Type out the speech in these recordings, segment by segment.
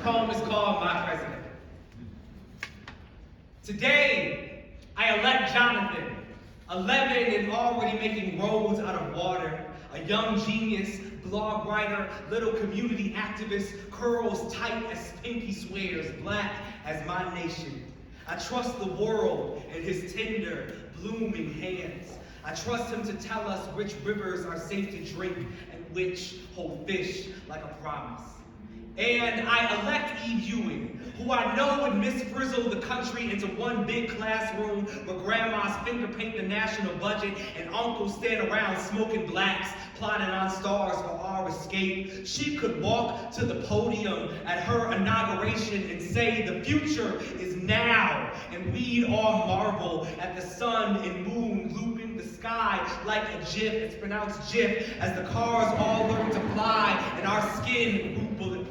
poem is called My President. Today, I elect Jonathan, 11 and already making roads out of water, a young genius, blog writer, little community activist, curls tight as pinky swears, black as my nation. I trust the world in his tender, blooming hands. I trust him to tell us which rivers are safe to drink and which hold fish like a promise. And I elect Eve Ewing, who I know would misfrizzle the country into one big classroom where grandmas finger paint the national budget and uncles stand around smoking blacks, plotting on stars for our escape. She could walk to the podium at her inauguration and say the future is now, and we'd all marvel at the sun and moon looping the sky like a GIF, it's pronounced GIF, as the cars all learn to fly and our skin grew bulletproof.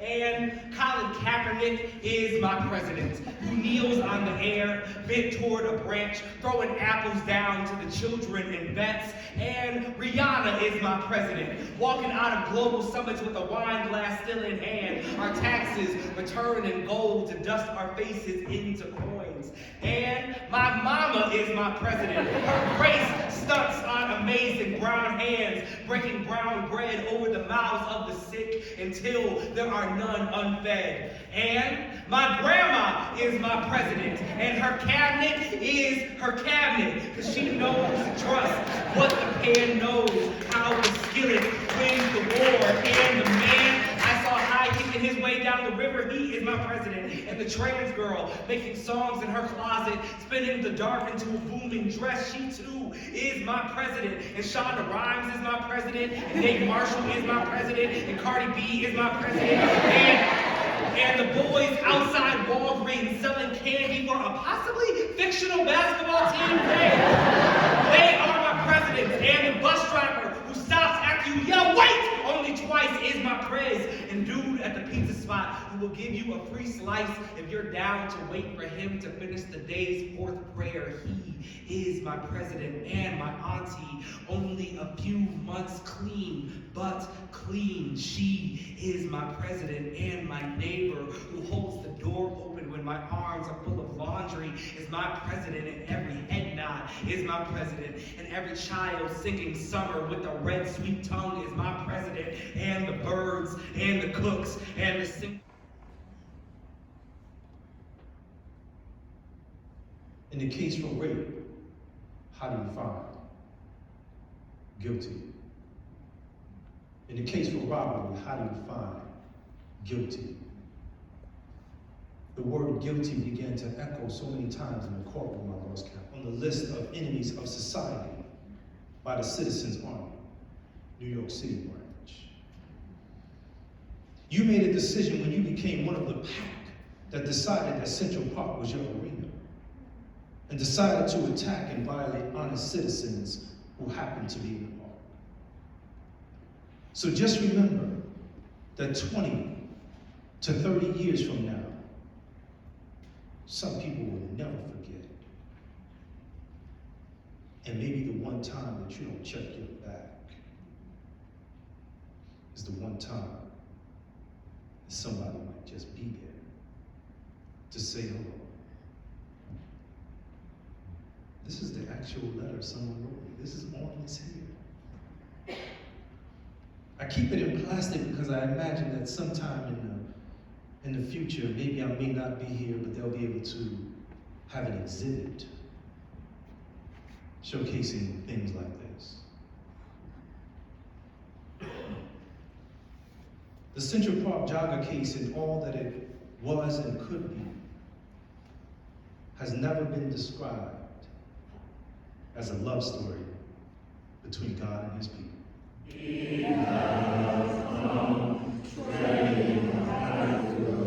And Colin Kaepernick is my president, who kneels on the air, bent toward a branch, throwing apples down to the children and vets. And Rihanna is my president, walking out of global summits with a wine glass still in hand, our taxes returned in gold to dust our faces into coins. And my mama is my president, her grace stunts on amazing brown hands, breaking brown bread over the mouths of the sick until there are none unfed. And my grandma is my president, and her cabinet is her cabinet, because she knows to trust what the pan knows, how the skillet wins the war. And the man I saw high kicking his way down the river, he is my president. And the trans girl making songs in her closet, spinning the dark into a booming dress, she too is my president. And Shonda Rhimes is my president, and Nate Marshall is my president, and Cardi B is my president, and the boys outside Walgreens selling candy for a possibly fictional basketball team. They are my presidents. And the bus driver who stops after you yell, "Wait!" only twice is my prez. And dude at the pizza spot who will give you a free slice if you're down to wait for him to finish the day's fourth prayer. He is my president. And my auntie, only a few months clean, but clean. She is my president. And my neighbor who holds the door open when my arms are full of laundry is my president. And every head nod is my president. And every child singing summer with a red sweet tongue is my president. And the birds and the cooks and the sing. In the case for rape, how do you find? Guilty. In the case for robbery, how do you find? Guilty. The word guilty began to echo so many times in the courtroom I lost count, on the list of enemies of society by the Citizens Army, New York City branch. You made a decision when you became one of the pack that decided that Central Park was your arena, and decided to attack and violate honest citizens who happened to be in the park. So just remember that 20 to 30 years from now, some people will never forget. And maybe the one time that you don't check your back is the one time that somebody might just be there to say hello. This is the actual letter someone wrote me. This is on his here. I keep it in plastic because I imagine that sometime in the future, maybe I may not be here, but they'll be able to have an exhibit showcasing things like this. The Central Park jogger case and all that it was and could be has never been described as a love story between God and his people. He has come, treading after the